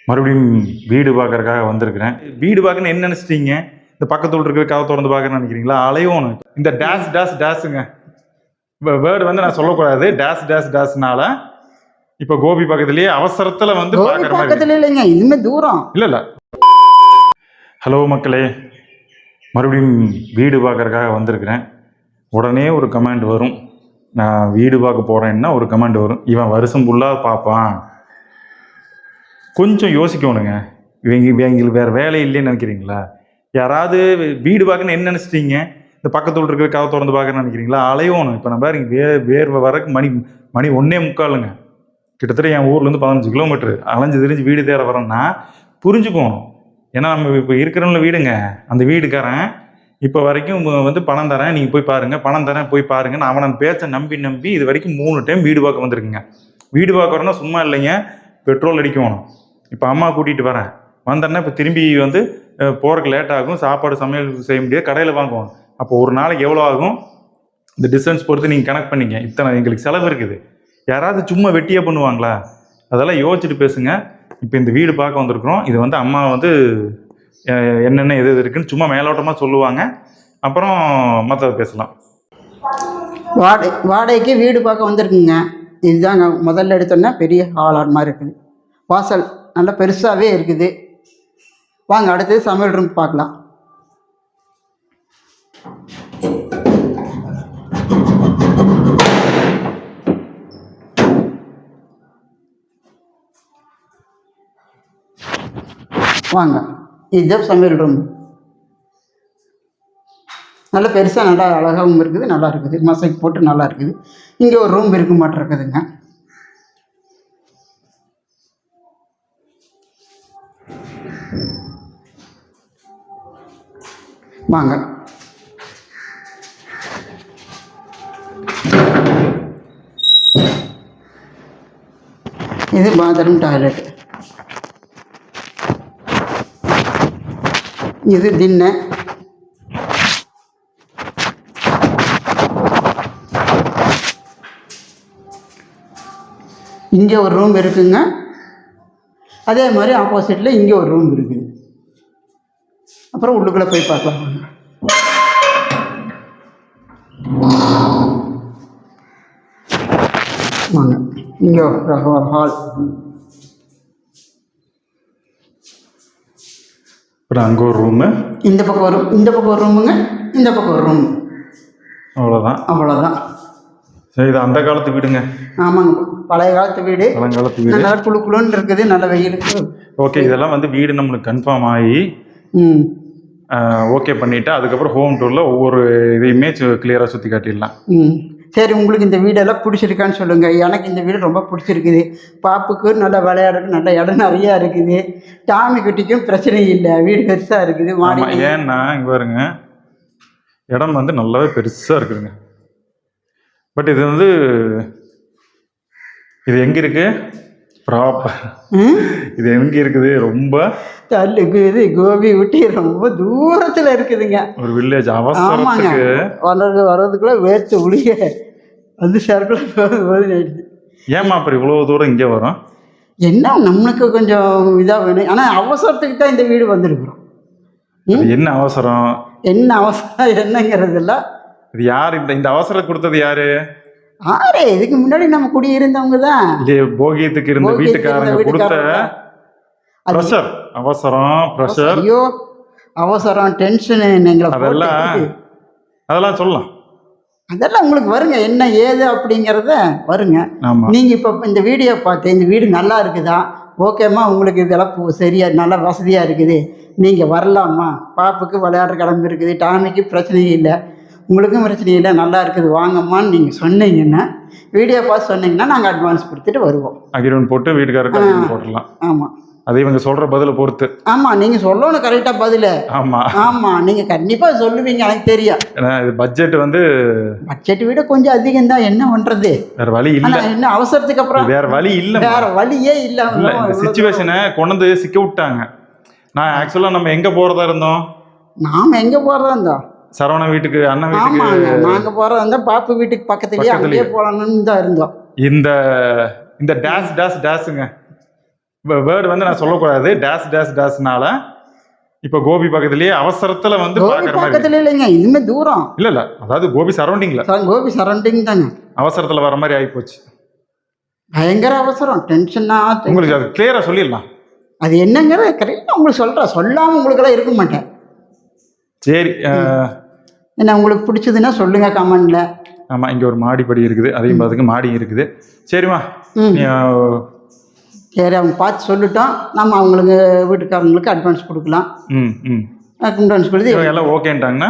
மறுபடியும் வீடு பார்க்கறதுக்காக வந்திருக்கிறேன். வீடு பார்க்கன்னு என்ன நினைச்சிட்டீங்க? இந்த பக்கத்துல இருக்கிற கதவை திறந்து பார்க்கணும்னு நினைக்கிறீங்களா? அலையோணும். இந்த டேஷ் டேஷ் டேஷுங்க. வேர்டு வந்து நான் சொல்லக்கூடாது. டேஷ் டேஷ் டேஷ்னால இப்போ கோபி பக்கத்துலயே அவசரத்துல வந்து கோபி பார்க்குற மாதிரி. பக்கத்துல இல்லைங்க, இதுமே தூரம். இல்ல. ஹலோ மக்களே, மறுபடியும் வீடு பார்க்கறதுக்காக வந்திருக்கிறேன். உடனே ஒரு கமெண்ட் வரும், நான் வீடு பார்க்க போறேன்னா ஒரு கமெண்ட் வரும், இவன் வருஷம் ஃபுல்லாக பார்ப்பான். கொஞ்சம் யோசிக்கணுங்க. இவங்களுக்கு வேறு வேலை இல்லைன்னு நினைக்கிறீங்களா? யாராவது வீடு பார்க்கணுன்னு என்ன நினச்சிட்டீங்க? இந்த பக்கத்தில் இருக்கிற கதை திறந்து பார்க்கணுன்னு நினைக்கிறீங்களா? அலையோணும். இப்போ நான் பாருங்க, வேர்வை வரக்கு மணி 1:45. கிட்டத்தட்ட என் ஊர்லேருந்து 15 கிலோமீட்டரு அலைஞ்சு திரிஞ்சு வீடு தேட வரேன்னா புரிஞ்சுக்கணும். ஏன்னா நம்ம இப்போ இருக்கிறவங்கள வீடுங்க, அந்த வீடுக்காரன் இப்போ வரைக்கும் வந்து பணம் தரேன், நீங்கள் போய் பாருங்கள், பணம் தரேன் போய் பாருங்கன்னு அவனை பேச்சை நம்பி இது வரைக்கும் 3 டைம் வீடு பார்க்க வந்திருக்குங்க. வீடு பார்க்க வரேன்னா சும்மா இல்லைங்க, பெட்ரோல் அடிக்கணும். இப்போ அம்மா கூட்டிகிட்டு வரேன் வந்தேன்னா இப்போ திரும்பி வந்து போகிறக்கு லேட் ஆகும், சாப்பாடு சமையல் செய்ய முடியாது, கடையில் வாங்குவோம். அப்போ ஒரு நாளைக்கு எவ்வளோ ஆகும்? இந்த டிஸ்டன்ஸ் பொறுத்து நீங்கள் கனெக்ட் பண்ணிங்க. இத்தனை எங்களுக்கு செலவு இருக்குது. யாராவது சும்மா வெட்டியாக பண்ணுவாங்களா? அதெல்லாம் யோசிச்சுட்டு பேசுங்க. இப்போ இந்த வீடு பார்க்க வந்திருக்கிறோம். இது வந்து அம்மா வந்து என்னென்ன எது இருக்குன்னு சும்மா மேலோட்டமாக சொல்லுவாங்க, அப்புறம் மற்றதை பேசலாம். வாடகைக்கு வீடு பார்க்க வந்திருக்குங்க. இதுதாங்க முதல்ல எடுத்தோன்னா பெரிய ஹாலார் மாதிரி இருக்குது. வாசல் நல்லா பெருசாகவே இருக்குது. வாங்க அடுத்தது சமையல் ரூம் பார்க்கலாம். வாங்க, இதுதான் சமையல் ரூம். நல்லா பெருசாக நல்லா அழகாகவும் இருக்குது, நல்லா இருக்குது, மசைக்கு போட்டு நல்லா இருக்குது. இங்கே ஒரு ரூம் இருக்க மாட்டிருக்குதுங்க. வாங்க, இது பாத்ரூம் டாய்லெட். இது திண்ணை. இங்கே ஒரு ரூம் இருக்குங்க. அதே மாதிரி ஆப்போசிட்டில் இங்கே ஒரு ரூம் இருக்குது. அப்புறம் உள்ளுக்குள்ளே போய் பார்க்கலாம். வாங்க, இங்கே ஒரு ஹால். அப்புறம் அங்கே ஒரு ரூமு, இந்த பக்கம் ஒரு ரூமுங்க, இந்த பக்கம் ஒரு ரூமு. அவ்வளோதான். சரி, இது அந்த காலத்து வீடுங்க. ஆமாங்க, பழைய காலத்து வீடு. பழங்காலத்து வீடு. நல்லா குழுக்குழுன்னு இருக்குது, நல்ல வெயிலுக்கு. ஓகே, இதெல்லாம் வந்து வீடு நம்மளுக்கு கன்ஃபார்ம் ஆகி ஓகே பண்ணிவிட்டு அதுக்கப்புறம் ஹோம் டூரில் ஒவ்வொரு இதையுமே கிளியராக சுற்றி காட்டிடலாம். சரி, உங்களுக்கு இந்த வீடெல்லாம் பிடிச்சிருக்கான்னு சொல்லுங்கள். எனக்கு இந்த வீடு ரொம்ப பிடிச்சிருக்குது. பாப்புக்கு நல்லா விளையாடுறதுக்கு நல்ல இடம் நிறையா இருக்குது. டாமி குட்டிக்கும் பிரச்சனை இல்லை, வீடு பெருசாக இருக்குது. ஏன்னா இங்கே பாருங்க, இடம் வந்து நல்லாவே பெருசாக இருக்குதுங்க. பட் இது வந்து இது எங்கே இருக்குது ப்ராப்பர்? இது எங்கே இருக்குது? ரொம்ப தள்ளுக்குது. கோபி விட்டு ரொம்ப தூரத்தில் இருக்குதுங்க. ஒரு வில்லேஜ். அவசரத்துக்கு வர்றதுக்குள்ள வேர்த்து ஒளிய வந்து சர்க்கிள் போகுது. ஏமா அப்புறம் இவ்வளோ தூரம் இங்கே வரும்? என்ன நம்மளுக்கு கொஞ்சம் இதாக வேணும். ஆனால் அவசரத்துக்கு தான் இந்த வீடு வந்திருக்கிறோம். என்ன அவசரம் என்னங்கிறதுல இது யார் இந்த அவசரம் கொடுத்தது? யாரு? இதுக்கு முன்னாடி நம்ம குடியிருந்தவங்க தான். போகியத்துக்கு இருந்த வீட்டுக்காரங்க கொடுத்த ப்ரெஷர். ப்ரெஷர், ஐயோ அவசரம், டென்ஷனு. அதெல்லாம் சொல்லலாம். அதெல்லாம் உங்களுக்கு வருங்க, என்ன ஏது அப்படிங்கிறத வருங்க. நீங்கள் இப்போ இந்த வீடியோ பார்த்து இந்த வீடு நல்லா இருக்குதா, ஓகேம்மா, உங்களுக்கு இதெல்லாம் சரியாக நல்லா வசதியாக இருக்குது, நீங்கள் வரலாமா, பாப்புக்கு விளையாடுற கிளம்பு இருக்குது, டாமிக்கு பிரச்சனையும் இல்லை, உங்களுக்கும் பிரச்சனை இல்லை, நல்லா இருக்குது, வாங்கம்மான்னு நீங்கள் சொன்னீங்கன்னா, வீடியோ பார்த்து சொன்னீங்கன்னா நாங்கள் அட்வான்ஸ் கொடுத்துட்டு வருவோம். அக்ரிமெண்ட் போட்டு வீட்டுக்காரருக்கு போட்டுடலாம். ஆமாம், அது இவங்க சொல்கிற பதிலை பொறுத்து. ஆமாம், நீங்கள் சொல்லணும் கரெக்டாக பதில். ஆமாம், நீங்கள் கண்டிப்பாக சொல்லுவீங்க, எனக்கு தெரியும். இது பட்ஜெட் வந்து பட்ஜெட் விட கொஞ்சம் அதிகம் தான், என்ன பண்ணுறது, வேறு வழி இல்லை. என்ன அவசரத்துக்கு அப்புறம் வேறு வழி இல்லை, வேறு வழியே இல்லை. சிச்சுவேஷனை கொண்டு சிக்க விட்டாங்க. நான் ஆக்சுவலாக நம்ம எங்கே போகிறதா இருந்தோம்? நாம் எங்கே போகிறதா இருந்தோம்? சரவண வீட்டுக்கு, அண்ணன் வீட்டுக்கு. நாங்கள் போகிறதா இருந்தால் பாப்பு வீட்டுக்கு பக்கத்துலேயே அங்கேயே போகலான்னு தான் இருந்தோம். இந்த டேஷ் டேஷ் டேஷுங்க. வேர்டு வந்து நான் சொல்லக்கூடாது, டேஷ் டேஷ் டேஷ்னால இப்போ கோபி பக்கத்துலயே அவசரத்துல வந்து கோபி பாக்குற மாதிரி. பக்கத்துல இல்லைங்க, இதுமே தூரம். இல்ல அதாவது கோபி சரௌண்டிங்ல கோபி சரௌண்டிங் தாங்க. அவசரத்துல வர மாதிரி ஆயிப்போச்சு. பயங்கர அவசரம், டென்ஷனா. உங்களுக்கு அது கிளியரா சொல்லிடலாம். அது என்னங்கிறது கரெக்டாக உங்களுக்கு சொல்கிறேன், சொல்லாமல் உங்களுக்கெல்லாம் இருக்க மாட்டேன். சரி, என்ன உங்களுக்கு பிடிச்சதுன்னா சொல்லுங்க கமெண்ட்ல. ஆமா, இங்க ஒரு மாடிப்படி இருக்குது, அதையும் பார்த்துக்கு மாடி இருக்குது. சரிம்மா, சரி, அவங்க பார்த்து சொல்லிட்டோம், நம்ம அவங்களுக்கு வீட்டுக்காரங்களுக்கு அட்வான்ஸ் கொடுக்கலாம். அட்வான்ஸ் கொடுத்து எல்லாம் ஓகேன்ட்டாங்கன்னா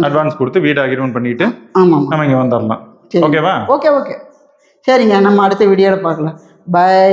அட்வான்ஸ் கொடுத்து வீடு அக்ரிமெண்ட் பண்ணிட்டு ஆமாம் நம்ம இங்கே வந்துடலாம். ஓகேவா? ஓகே. சரிங்க, நம்ம அடுத்த வீடியோவில் பார்க்கலாம். பை.